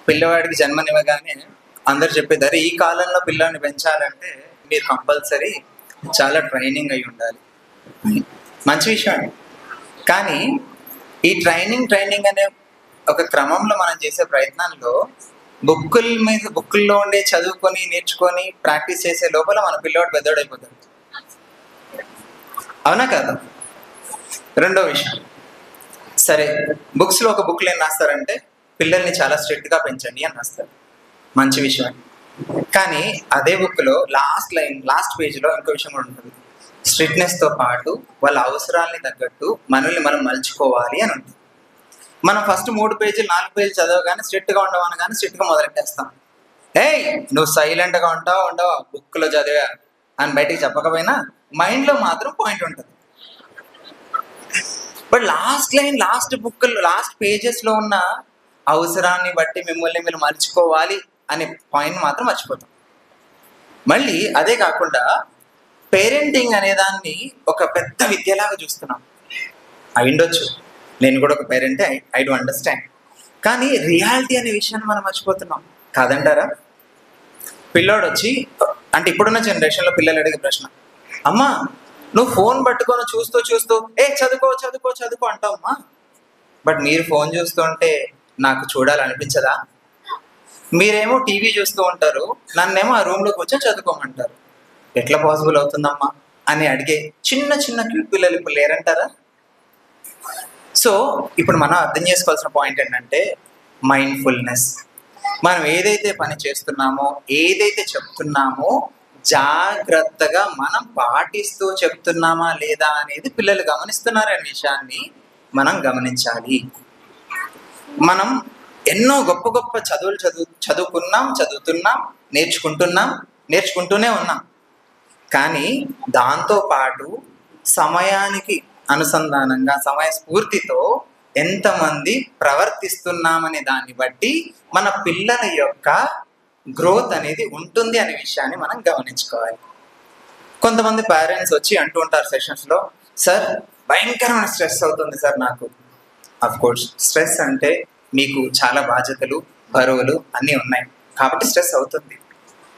పిల్లవాడికి జన్మనివ్వగానే అందరు చెప్పేదారు ఈ కాలంలో పిల్లాన్ని పెంచాలంటే మీరు కంపల్సరీ చాలా ట్రైనింగ్ అయి ఉండాలి. మంచి విషయం. కానీ ఈ ట్రైనింగ్ అనే ఒక క్రమంలో మనం చేసే ప్రయత్నంలో బుక్కుల్లో ఉండే చదువుకొని నేర్చుకొని ప్రాక్టీస్ చేసే లోపల మన పిల్లవాడు పెద్దోడైపోతాడు. అవునా కదా? రెండో విషయం, సరే బుక్స్లో ఒక బుక్లో ఏం రాస్తారంటే పిల్లల్ని చాలా స్ట్రిక్ట్గా పెంచండి అని రాస్తారు. మంచి విషయం. కానీ అదే బుక్లో లాస్ట్ పేజీలో ఇంకో విషయం కూడా ఉంటుంది. స్ట్రిక్ట్నెస్తో పాటు వాళ్ళ అవసరాలని తగ్గట్టు మనల్ని మనం మలుచుకోవాలి అని ఉంటుంది. మనం ఫస్ట్ 3 పేజీలు 4 పేజీలు చదవగానే స్ట్రిక్ట్గా ఉండవని కానీ స్ట్రిక్ట్గా మొదలెట్టేస్తాం. ఏయ్ నువ్వు సైలెంట్గా ఉండవా బుక్లో చదివా అని బయటికి చెప్పకపోయినా మైండ్లో మాత్రం పాయింట్ ఉంటుంది. బట్ లాస్ట్ పేజెస్లో ఉన్న అవసరాన్ని బట్టి మిమ్మల్ని మీరు మర్చిపోవాలి అనే పాయింట్ మాత్రం మర్చిపోతాం. మళ్ళీ అదే కాకుండా పేరెంటింగ్ అనే దాన్ని ఒక పెద్ద విద్యలాగా చూస్తున్నాం. అవి ఉండొచ్చు, నేను కూడా ఒక పేరెంటే, ఐ డు అండర్స్టాండ్. కానీ రియాలిటీ అనే విషయాన్ని మనం మర్చిపోతున్నాం కాదంటారా? పిల్లోడు వచ్చి, అంటే ఇప్పుడున్న జనరేషన్లో పిల్లలు అడిగే ప్రశ్న, అమ్మా నువ్వు ఫోన్ పట్టుకొని చూస్తూ చదువుకో అంటావమ్మా, బట్ మీరు ఫోన్ చూస్తుంటే నాకు చూడాలనిపించదా? మీరేమో టీవీ చూస్తూ ఉంటారు, నన్నేమో ఆ రూమ్లోకి వచ్చి చదువుకోమంటారు. ఎట్లా పాసిబుల్ అవుతుందమ్మా అని అడిగే చిన్న క్యూట్ పిల్లలు ఇప్పుడు లేరంటారా? సో ఇప్పుడు మనం అర్థం చేసుకోవాల్సిన పాయింట్ ఏంటంటే మైండ్ఫుల్నెస్. మనం ఏదైతే పని చేస్తున్నామో, ఏదైతే చెప్తున్నామో జాగ్రత్తగా మనం పాటిస్తూ చెప్తున్నామా లేదా అనేది పిల్లలు గమనిస్తున్నారనే విషయాన్ని మనం గమనించాలి. మనం ఎన్నో గొప్ప చదువుతున్నాం, నేర్చుకుంటూనే ఉన్నాం. కానీ దాంతోపాటు సమయానికి అనుసంధానంగా సమయస్ఫూర్తితో ఎంతమంది ప్రవర్తిస్తున్నామనే దాన్ని బట్టి మన పిల్లల యొక్క గ్రోత్ అనేది ఉంటుంది అనే విషయాన్ని మనం గమనించుకోవాలి. కొంతమంది పేరెంట్స్ వచ్చి అంటూ ఉంటారు సెషన్స్లో, సార్ భయంకరమైన స్ట్రెస్ అవుతుంది సార్ నాకు. అఫ్ కోర్స్ స్ట్రెస్ అంటే మీకు చాలా బాధ్యతలు, బరువులు అన్నీ ఉన్నాయి కాబట్టి స్ట్రెస్ అవుతుంది.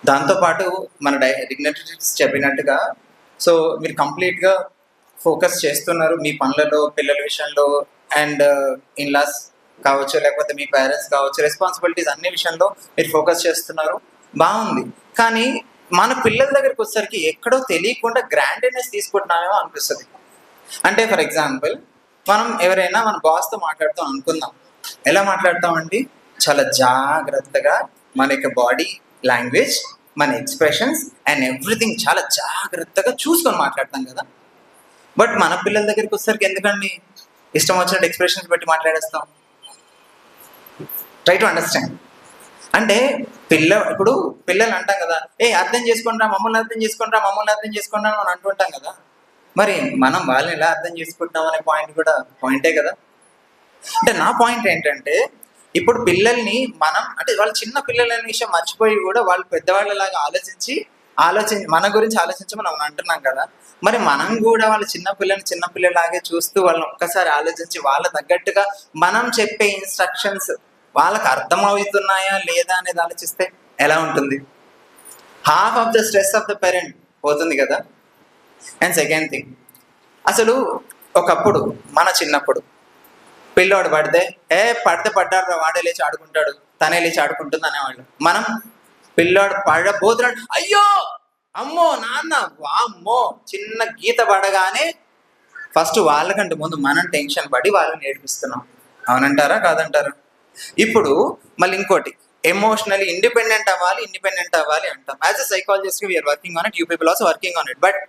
దాంతోపాటు మన డిగ్నిటరీస్ చెప్పినట్టుగా సో మీరు కంప్లీట్గా ఫోకస్ చేస్తున్నారు మీ పనులలో, పిల్లల విషయంలో, అండ్ ఇన్లాస్ కావచ్చు, లేకపోతే మీ పేరెంట్స్ కావచ్చు, రెస్పాన్సిబిలిటీస్ అన్ని విషయంలో మీరు ఫోకస్ చేస్తున్నారు, బాగుంది. కానీ మన పిల్లల దగ్గరికి వచ్చేసరికి ఎక్కడో తెలియకుండా గ్రాండెడ్నెస్ తీసుకుంటున్నామేమో అనిపిస్తుంది. అంటే ఫర్ ఎగ్జాంపుల్ మనం ఎవరైనా మన బాస్తో మాట్లాడుతాం అనుకుందాం. ఎలా మాట్లాడతామండి? చాలా జాగ్రత్తగా మన యొక్క బాడీ లాంగ్వేజ్, మన ఎక్స్ప్రెషన్స్ అండ్ ఎవ్రీథింగ్ చాలా జాగ్రత్తగా చూసుకొని మాట్లాడతాం కదా. బట్ మన పిల్లల దగ్గరికి వచ్చేసరికి ఎందుకండి ఇష్టం వచ్చినట్టు ఎక్స్ప్రెషన్స్ బట్టి మాట్లాడేస్తాం? Try to understand. అంటే ఇప్పుడు పిల్లలు అంటాం కదా, అర్థం చేసుకుంటా మమ్మల్ని అర్థం చేసుకుంటా అని అంటుంటాం కదా. మరి మనం వాళ్ళని ఎలా అర్థం చేసుకుంటాం అనే పాయింట్ కూడా పాయింటే కదా. అంటే నా పాయింట్ ఏంటంటే ఇప్పుడు పిల్లల్ని మనం అంటే వాళ్ళు చిన్న పిల్లలు అనే విషయం మర్చిపోయి కూడా వాళ్ళు పెద్దవాళ్ళలాగా ఆలోచించి మన గురించి ఆలోచించమని మనం అంటున్నాం కదా. మరి మనం కూడా వాళ్ళ చిన్నపిల్లలాగే చూస్తూ వాళ్ళని ఒక్కసారి ఆలోచించి వాళ్ళ తగ్గట్టుగా మనం చెప్పే ఇన్స్ట్రక్షన్స్ వాళ్ళకి అర్థమవుతున్నాయా లేదా అనేది ఆలోచిస్తే ఎలా ఉంటుంది? Half of the stress of the parent పోతుంది కదా. అండ్ సెకండ్ థింగ్, అసలు ఒకప్పుడు మన చిన్నప్పుడు పిల్లోడు పడితే పడ్డాడు, వాడే లేచి ఆడుకుంటాడు, తనే లేచి ఆడుకుంటుంది అనేవాళ్ళు. మనం పిల్లోడు పడబోతున్నాడు, అయ్యో అమ్మో నాన్న వామ్మో, చిన్న గీత పడగానే ఫస్ట్ వాళ్ళకంటే ముందు మనం టెన్షన్ పడి వాళ్ళని నేర్పిస్తున్నాం. అవునంటారా కాదంటారా? ఇప్పుడు మళ్ళీ ఇంకోటి, ఎమోషనలీ ఇండిపెండెంట్ అవ్వాలి అంటాం. As a psychologist we're working on it, you people also working on it. But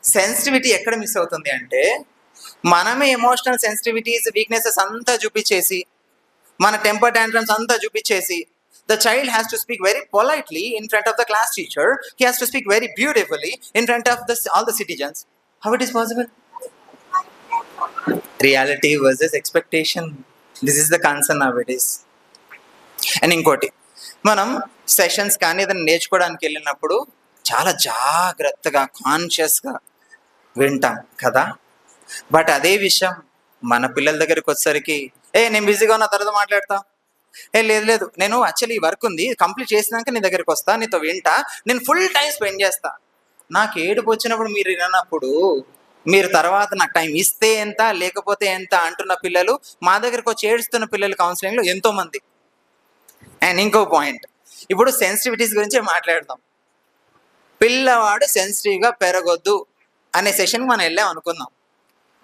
sensitivity ఎక్కడ మిస్ అవుతుంది అంటే మనమే ఎమోషనల్ సెన్సిటివిటీస్, వీక్నెసెస్ అంతా చూపించేసి, మన టెంపర్ టాంట్రమ్స్ అంతా చూపించేసి, the child has to speak very politely in front of the class teacher, he has to speak very beautifully in front of all the citizens. How it is possible? Reality versus expectation, this is the concern nowadays. And ఇంకోటి, మనం sessions కానీ ఏదైనా నేర్చుకోవడానికి వెళ్ళినప్పుడు చాలా జాగ్రత్తగా కాన్షియస్గా వింటాం కదా. బట్ అదే విషయం మన పిల్లల దగ్గరికి వచ్చేసరికి నేను బిజీగా ఉన్న తర్వాత మాట్లాడతా, లేదు లేదు, నేను యాక్చువల్లీ వర్క్ ఉంది, కంప్లీట్ చేసినాక నీ దగ్గరికి వస్తా, నీతో వింటా, నేను ఫుల్ టైం స్పెండ్ చేస్తా. నాకు ఏడుపు వచ్చినప్పుడు మీరు వినప్పుడు మీరు తర్వాత నాకు టైం ఇస్తే ఎంత లేకపోతే ఎంత అంటున్న పిల్లలు మా దగ్గరకు వచ్చి ఏడుస్తున్న పిల్లలు కౌన్సిలింగ్లో ఎంతో మంది. అండ్ ఇంకో పాయింట్, ఇప్పుడు సెన్సిటివిటీస్ గురించి మాట్లాడదాం. పిల్లవాడు సెన్సిటివ్గా పెరగొద్దు అనే సెషన్కి మనం వెళ్ళాం అనుకుందాం.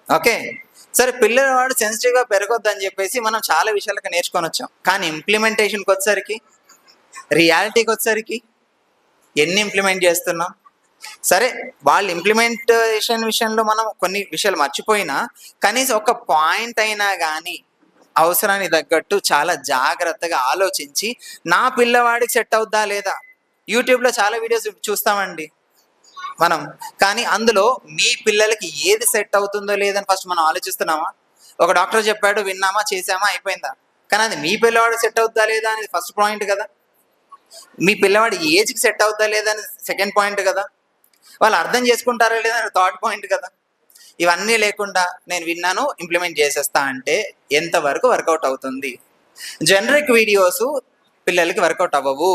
ఓకే, సరే పిల్లవాడు సెన్సిటివ్గా పెరగొద్దు అని చెప్పేసి మనం చాలా విషయాలకు నేర్చుకొని వచ్చాం. కానీ ఇంప్లిమెంటేషన్కి వచ్చేసరికి, రియాలిటీకి వచ్చేసరికి ఎన్ని ఇంప్లిమెంట్ చేస్తున్నాం? సరే వాళ్ళు ఇంప్లిమెంటేషన్ విషయంలో మనం కొన్ని విషయాలు మర్చిపోయినా కనీసం ఒక పాయింట్ అయినా కానీ అవసరానికి తగ్గట్టు చాలా జాగ్రత్తగా ఆలోచించి నా పిల్లవాడికి సెట్ అవుద్దా లేదా. యూట్యూబ్లో చాలా వీడియోస్ చూస్తామండి మనం, కానీ అందులో మీ పిల్లలకి ఏది సెట్ అవుతుందో లేదని ఫస్ట్ మనం ఆలోచిస్తున్నామా? ఒక డాక్టర్ చెప్పాడు, విన్నామా, చేసామా, అయిపోయిందా? కానీ అది మీ పిల్లవాడు సెట్ అవుద్దా లేదా అనేది ఫస్ట్ పాయింట్ కదా. మీ పిల్లవాడి ఏజ్కి సెట్ అవుద్దా లేదా అనేది సెకండ్ పాయింట్ కదా. వాళ్ళు అర్థం చేసుకుంటారా లేదా అనేది థర్డ్ పాయింట్ కదా. ఇవన్నీ లేకుండా నేను విన్నాను ఇంప్లిమెంట్ చేసేస్తా అంటే ఎంతవరకు వర్కౌట్ అవుతుంది? జనరిక్ వీడియోస్ పిల్లలకి వర్కౌట్ అవ్వవు.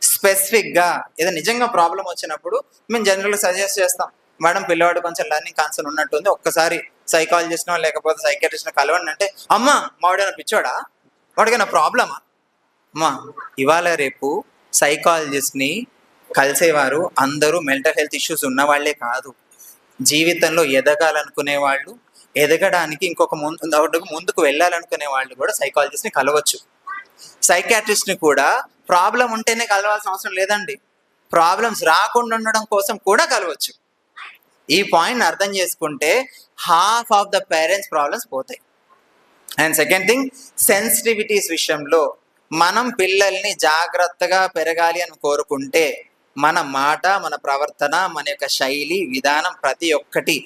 స్పెసిఫిక్గా ఏదో నిజంగా ప్రాబ్లం వచ్చినప్పుడు మేము జనరల్గా సజెస్ట్ చేస్తాం, మేడం పిల్లవాడు కొంచెం లెర్నింగ్ కన్సర్న్ ఉన్నట్టుంది, ఒక్కసారి సైకాలజిస్ట్నో లేకపోతే సైకియాట్రిస్ట్నో కలవండి అంటే, అమ్మ వాడైనా పిచ్చోడా, వాడికైనా ప్రాబ్లమా? అమ్మా ఇవాళ రేపు సైకాలజిస్ట్ని కలిసేవారు అందరూ మెంటల్ హెల్త్ ఇష్యూస్ ఉన్నవాళ్లే కాదు, జీవితంలో ఎదగాలనుకునే వాళ్ళు, ఎదగడానికి ఇంకొక ముందుకు వెళ్ళాలనుకునే వాళ్ళు కూడా సైకాలజిస్ట్ని కలవచ్చు. సైకాట్రిస్ట్ని కూడా ప్రాబ్లం ఉంటేనే కలవాల్సిన అవసరం లేదండి, ప్రాబ్లమ్స్ రాకుండా ఉండడం కోసం కూడా కలవచ్చు. ఈ పాయింట్ అర్థం చేసుకుంటే half of the parents problems పోతాయి. అండ్ సెకండ్ థింగ్, సెన్సిటివిటీస్ విషయంలో మనం పిల్లల్ని జాగ్రత్తగా పెరగాలి అని కోరుకుంటే మన మాట, మన ప్రవర్తన, మన యొక్క శైలి, విధానం ప్రతి ఒక్కటి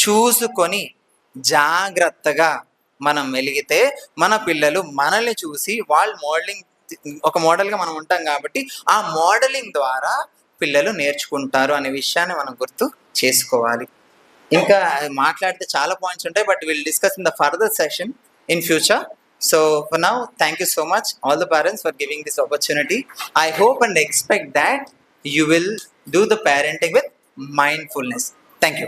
చూసుకొని జాగ్రత్తగా మనం మెలిగితే మన పిల్లలు మనల్ని చూసి వాళ్ళు మోడలింగ్, ఒక మోడల్గా మనం ఉంటాం కాబట్టి ఆ మోడలింగ్ ద్వారా పిల్లలు నేర్చుకుంటారు అనే విషయాన్ని మనం గుర్తు చేసుకోవాలి. ఇంకా మాట్లాడితే చాలా పాయింట్స్ ఉంటాయి, but will discuss in the further session in future. So for now, thank you so much all the parents for giving this opportunity. I hope and expect that you will do the parenting with mindfulness. Thank you.